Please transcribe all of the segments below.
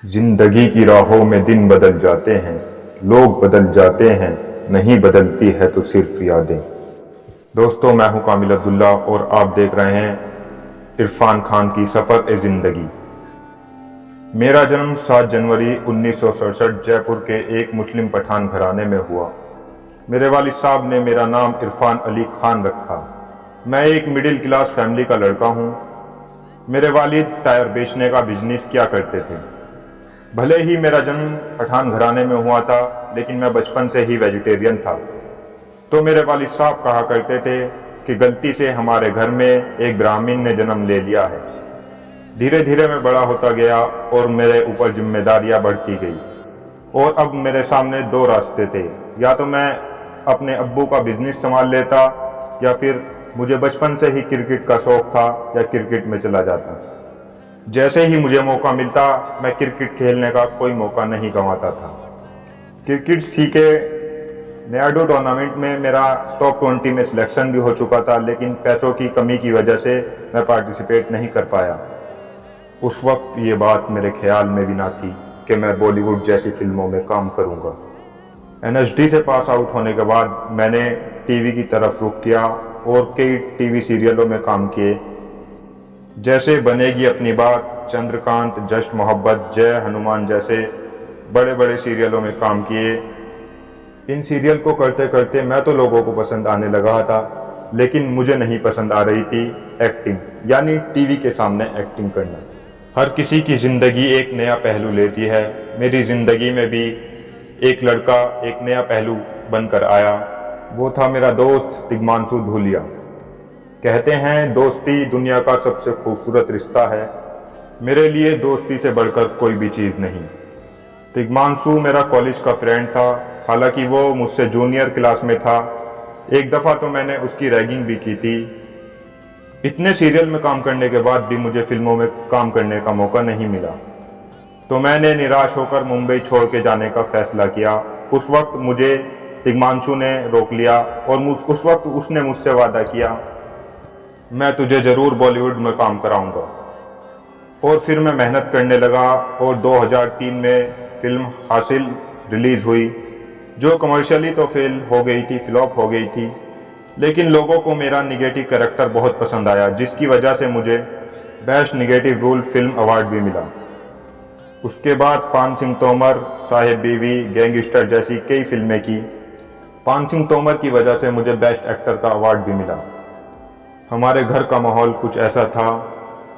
जिंदगी की राहों में दिन बदल जाते हैं, लोग बदल जाते हैं, नहीं बदलती है तो सिर्फ यादें। दोस्तों, मैं हूं कामिल अब्दुल्ला और आप देख रहे हैं इरफान खान की सफर ए जिंदगी। मेरा जन्म 7 जनवरी 1967 जयपुर के एक मुस्लिम पठान घराने में हुआ। मेरे वालिद साहब ने मेरा नाम इरफान अली खान रखा। मैं एक मिडिल क्लास फैमिली का लड़का हूं। मेरे वालिद टायर बेचने का बिजनेस किया करते थे। भले ही मेरा जन्म पठान घराने में हुआ था, लेकिन मैं बचपन से ही वेजिटेरियन था। तो मेरे वालिद साहब कहा करते थे कि गलती से हमारे घर में एक ब्राह्मण ने जन्म ले लिया है। धीरे धीरे मैं बड़ा होता गया और मेरे ऊपर जिम्मेदारियां बढ़ती गई और अब मेरे सामने दो रास्ते थे। या तो मैं अपने अब्बू का बिजनेस संभाल लेता, या फिर मुझे बचपन से ही क्रिकेट का शौक था या क्रिकेट में चला जाता। जैसे ही मुझे मौका मिलता, मैं क्रिकेट खेलने का कोई मौका नहीं गंवाता था। क्रिकेट सीखे नेयाडो टूर्नामेंट में मेरा टॉप 20 में सिलेक्शन भी हो चुका था, लेकिन पैसों की कमी की वजह से मैं पार्टिसिपेट नहीं कर पाया। उस वक्त ये बात मेरे ख्याल में भी ना थी कि मैं बॉलीवुड जैसी फिल्मों में काम करूंगा। एनएसडी से पास आउट होने के बाद मैंने टीवी की तरफ रुख किया और कई टीवी सीरियलों में काम किए, जैसे बनेगी अपनी बात, चंद्रकांत, जस्ट मोहब्बत, जय हनुमान जैसे बड़े बड़े सीरियलों में काम किए। इन सीरियल को करते करते मैं तो लोगों को पसंद आने लगा था, लेकिन मुझे नहीं पसंद आ रही थी एक्टिंग, यानी टीवी के सामने एक्टिंग करना। हर किसी की जिंदगी एक नया पहलू लेती है। मेरी जिंदगी में भी एक लड़का एक नया पहलू बनकर आया। वो था मेरा दोस्त तिग्मांशु धूलिया। कहते हैं दोस्ती दुनिया का सबसे खूबसूरत रिश्ता है। मेरे लिए दोस्ती से बढ़कर कोई भी चीज नहीं। तिग्मांशु मेरा कॉलेज का फ्रेंड था, हालांकि वो मुझसे जूनियर क्लास में था। एक दफा तो मैंने उसकी रैगिंग भी की थी। इतने सीरियल में काम करने के बाद भी मुझे फिल्मों में काम करने का मौका नहीं मिला, तो मैंने निराश होकर मुंबई छोड़ के जाने का फैसला किया। उस वक्त मुझे तिग्मांशु ने रोक लिया और उस वक्त उसने मुझसे वादा किया, मैं तुझे जरूर बॉलीवुड में काम कराऊंगा। और फिर मैं मेहनत करने लगा और 2003 में फिल्म हासिल रिलीज हुई, जो कमर्शियली तो फेल हो गई थी, फ्लॉप हो गई थी, लेकिन लोगों को मेरा निगेटिव कैरेक्टर बहुत पसंद आया, जिसकी वजह से मुझे best negative role film award भी मिला। उसके बाद पान सिंह तोमर, साहेब बीवी, गैंगस्टर जैसी कई फिल्में की। पान सिंह तोमर की वजह से मुझे बेस्ट एक्टर का अवार्ड भी मिला। हमारे घर का माहौल कुछ ऐसा था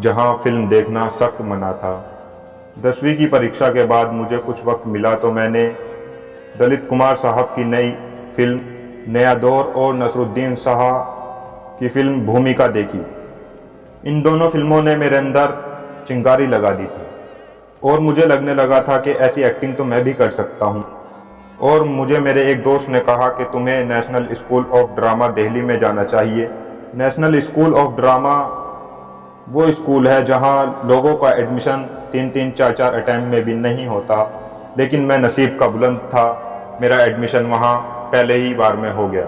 जहां फिल्म देखना सख्त मना था। 10वीं की परीक्षा के बाद मुझे कुछ वक्त मिला तो मैंने ललित कुमार साहब की नई फिल्म नया दौर और नसरुद्दीन शाह की फिल्म भूमिका देखी। इन दोनों फिल्मों ने मेरे अंदर चिंगारी लगा दी थी और मुझे लगने लगा था कि ऐसी एक्टिंग तो मैं भी कर सकता हूँ। और मुझे मेरे एक दोस्त ने कहा कि तुम्हें national school of drama Delhi में जाना चाहिए। नेशनल स्कूल ऑफ ड्रामा वो स्कूल है जहां लोगों का एडमिशन 3-3, 4-4 अटेम्प्ट में भी नहीं होता, लेकिन मैं नसीब का बुलंद था, मेरा एडमिशन वहां पहले ही बार में हो गया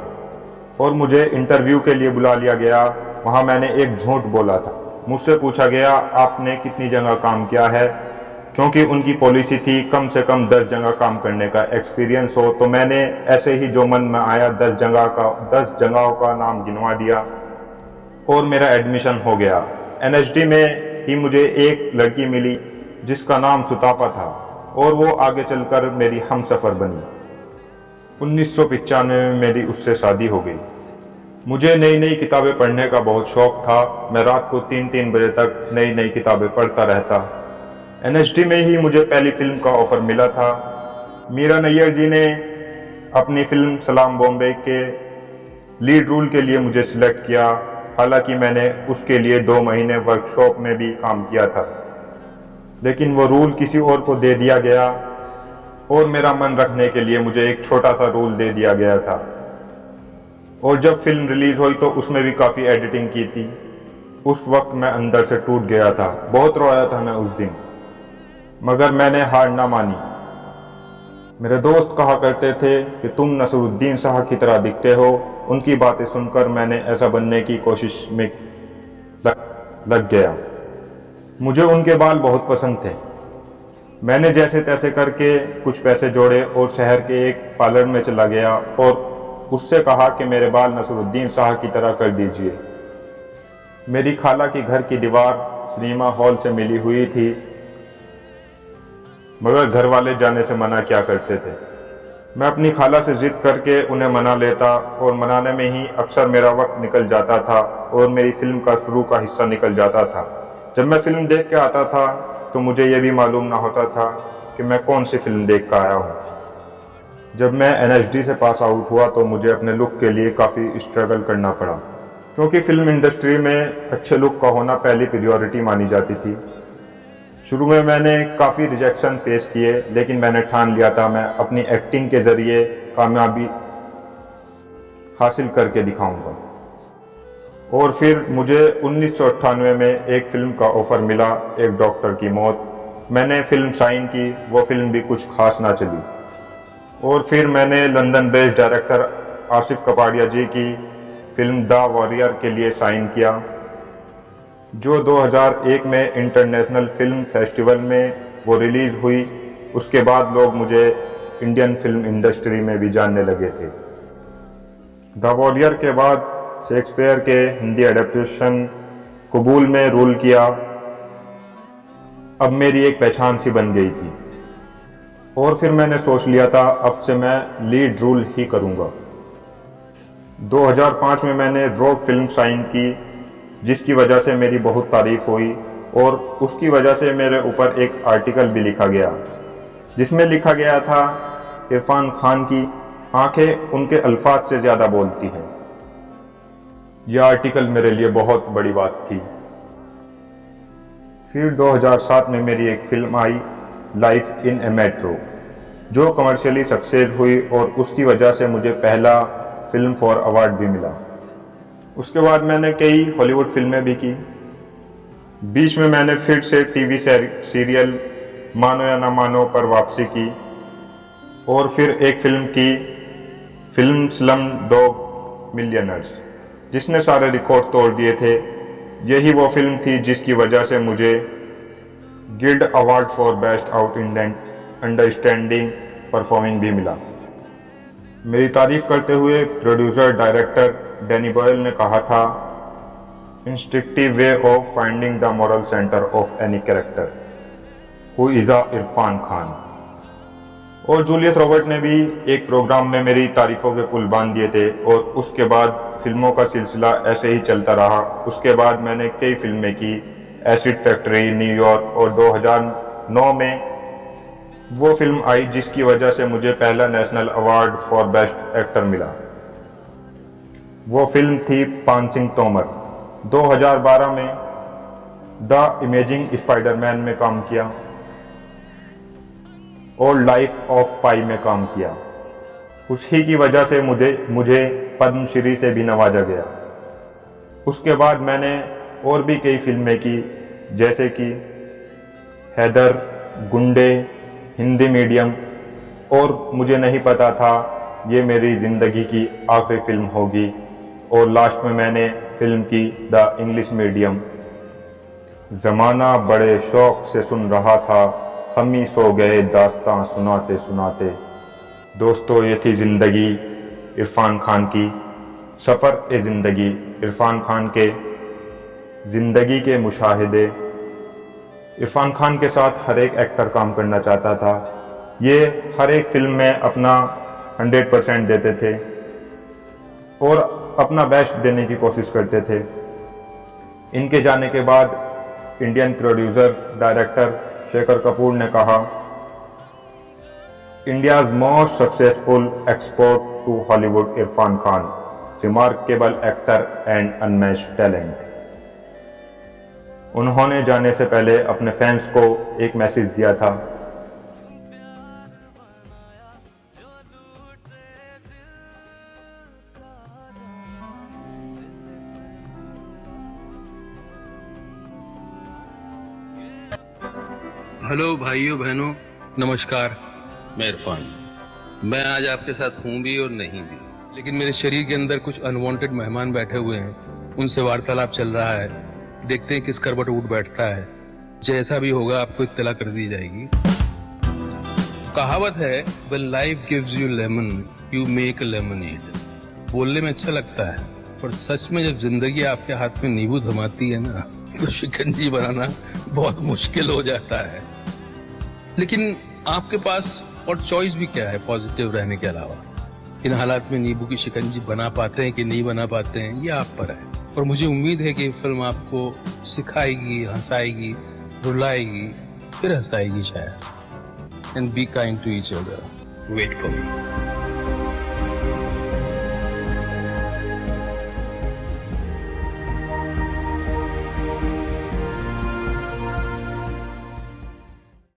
और मुझे इंटरव्यू के लिए बुला लिया गया। वहां मैंने एक झूठ बोला था। मुझसे पूछा गया आपने कितनी जगह काम किया है, क्योंकि उनकी पॉलिसी थी कम से कम 10 जगह काम करने का एक्सपीरियंस हो। तो मैंने ऐसे ही जो मन में आया 10 जगहों का नाम गिनवा दिया और मेरा एडमिशन हो गया। एनएसडी में ही मुझे एक लड़की मिली जिसका नाम सुतापा था और वो आगे चलकर मेरी हमसफर बनी। 1995 में मेरी उससे शादी हो गई। मुझे नई नई किताबें पढ़ने का बहुत शौक था। मैं रात को 3-3 बजे तक नई नई किताबें पढ़ता रहता। एनएसडी में ही मुझे पहली फिल्म का ऑफर मिला था। मीरा नैयर जी ने अपनी फिल्म सलाम बॉम्बे के लीड रोल के लिए मुझे सिलेक्ट किया। हालांकि मैंने उसके लिए 2 महीने वर्कशॉप में भी काम किया था, लेकिन वो रोल किसी और को दे दिया गया और मेरा मन रखने के लिए मुझे एक छोटा सा रोल दे दिया गया था। और जब फिल्म रिलीज हुई तो उसमें भी काफ़ी एडिटिंग की थी। उस वक्त मैं अंदर से टूट गया था, बहुत रोया था मैं उस दिन, मगर मैंने हार ना मानी। मेरे दोस्त कहा करते थे कि तुम नसरुद्दीन शाह की तरह दिखते हो। उनकी बातें सुनकर मैंने ऐसा बनने की कोशिश में लग गया। मुझे उनके बाल बहुत पसंद थे। मैंने जैसे तैसे करके कुछ पैसे जोड़े और शहर के एक पार्लर में चला गया और उससे कहा कि मेरे बाल नसरुद्दीन शाह की तरह कर दीजिए। मेरी खाला की घर की दीवार सिनेमा हॉल से मिली हुई थी, मगर घर वाले जाने से मना किया करते थे। मैं अपनी खाला से जिद करके उन्हें मना लेता और मनाने में ही अक्सर मेरा वक्त निकल जाता था और मेरी फिल्म का शुरू का हिस्सा निकल जाता था। जब मैं फिल्म देख के आता था तो मुझे यह भी मालूम ना होता था कि मैं कौन सी फिल्म देख कर आया हूँ। जब मैं एनएसडी से पास आउट हुआ तो मुझे अपने लुक के लिए काफ़ी स्ट्रगल करना पड़ा, क्योंकि फिल्म इंडस्ट्री में अच्छे लुक का होना पहली प्रायोरिटी मानी जाती थी। शुरू में मैंने काफ़ी रिजेक्शन फेस किए, लेकिन मैंने ठान लिया था मैं अपनी एक्टिंग के ज़रिए कामयाबी हासिल करके दिखाऊंगा। और फिर मुझे 1998 में एक फिल्म का ऑफ़र मिला, एक डॉक्टर की मौत। मैंने फिल्म साइन की, वो फिल्म भी कुछ खास ना चली। और फिर मैंने London based director Asif Kapadia ji की फिल्म द वॉरियर के लिए साइन किया, जो 2001 में इंटरनेशनल फिल्म फेस्टिवल में वो रिलीज़ हुई। उसके बाद लोग मुझे इंडियन फिल्म इंडस्ट्री में भी जानने लगे थे। द वॉरियर के बाद शेक्सपियर के हिंदी एडेप्टेशन कबूल में रोल किया, अब मेरी एक पहचान सी बन गई थी। और फिर मैंने सोच लिया था अब से मैं लीड रोल ही करूँगा। 2005 में मैंने रॉक फिल्म साइन की, जिसकी वजह से मेरी बहुत तारीफ हुई और उसकी वजह से मेरे ऊपर एक आर्टिकल भी लिखा गया, जिसमें लिखा गया था इरफान खान की आंखें उनके अल्फाज से ज़्यादा बोलती हैं। यह आर्टिकल मेरे लिए बहुत बड़ी बात थी। फिर 2007 में मेरी एक film I life in A metro, जो कमर्शियली सक्सेस हुई और उसकी वजह से मुझे पहला फिल्म फेयर अवार्ड भी मिला। उसके बाद मैंने कई हॉलीवुड फिल्में भी की। बीच में मैंने फिर से टीवी सीरियल मानो या ना मानो पर वापसी की और फिर एक फिल्म की, फिल्म स्लम डॉग मिलियनर्स, जिसने सारे रिकॉर्ड तोड़ दिए थे। यही वो फिल्म थी जिसकी वजह से मुझे guild award for best out understanding performing भी मिला। मेरी तारीफ करते हुए प्रोड्यूसर डायरेक्टर डैनी बॉयल ने कहा था, instinctive way of finding the moral centre of any character who is a Irfan Khan. और जूलियस रॉबर्ट ने भी एक प्रोग्राम में मेरी तारीफों के पुल बांध दिए थे और उसके बाद फिल्मों का सिलसिला ऐसे ही चलता रहा। उसके बाद मैंने कई फिल्में की, एसिड फैक्ट्री, न्यूयॉर्क, और 2009 में वो फिल्म आई जिसकी वजह से मुझे पहला national award for best actor मिला। वो फिल्म थी पान सिंह तोमर। 2012 में द अमेजिंग स्पाइडरमैन में काम किया और लाइफ ऑफ पाई में काम किया। उसी की वजह से मुझे पद्मश्री से भी नवाजा गया। उसके बाद मैंने और भी कई फिल्में की, जैसे कि हैदर, गुंडे, हिंदी मीडियम, और मुझे नहीं पता था ये मेरी ज़िंदगी की आखिरी फिल्म होगी। और लास्ट में मैंने फिल्म की द इंग्लिश मीडियम। ज़माना बड़े शौक से सुन रहा था, हम ही सो गए दास्तां सुनाते सुनाते। दोस्तों, ये थी ज़िंदगी इरफान खान की, सफ़र ए ज़िंदगी, इरफान खान के ज़िंदगी के मुशाहिदे। इरफान खान के साथ हर एक एक्टर काम करना चाहता था। ये हर एक फिल्म में अपना 100% देते थे और अपना बेस्ट देने की कोशिश करते थे। इनके जाने के बाद Indian producer director Shekhar Kapoor ने कहा, India's most successful export to Hollywood Irrfan Khan, remarkable actor and unmatched talent. उन्होंने जाने से पहले अपने फैंस को एक मैसेज दिया था, हेलो भाइयों बहनों, नमस्कार। मैं इरफान। मैं आज आपके साथ हूँ भी और नहीं भी, लेकिन मेरे शरीर के अंदर कुछ अनवांटेड मेहमान बैठे हुए हैं, उनसे वार्तालाप चल रहा है। देखते हैं किस करवट उठ बैठता है। जैसा भी होगा आपको इत्तला कर दी जाएगी। कहावत है, when life gives you lemon, you make a lemonade। बोलने में अच्छा लगता है, पर सच में जब जिंदगी आपके हाथ में नींबू थमाती है ना, तो शिकंजी बनाना बहुत मुश्किल हो जाता है। लेकिन आपके पास और चॉइस भी क्या है पॉजिटिव रहने के अलावा? इन हालात में नींबू की शिकंजी बना पाते हैं कि नहीं बना पाते हैं, ये आप पर है। और मुझे उम्मीद है कि ये फिल्म आपको सिखाएगी, हंसाएगी, रुलाएगी, फिर हंसाएगी शायद। And be kind to each other. Wait for me.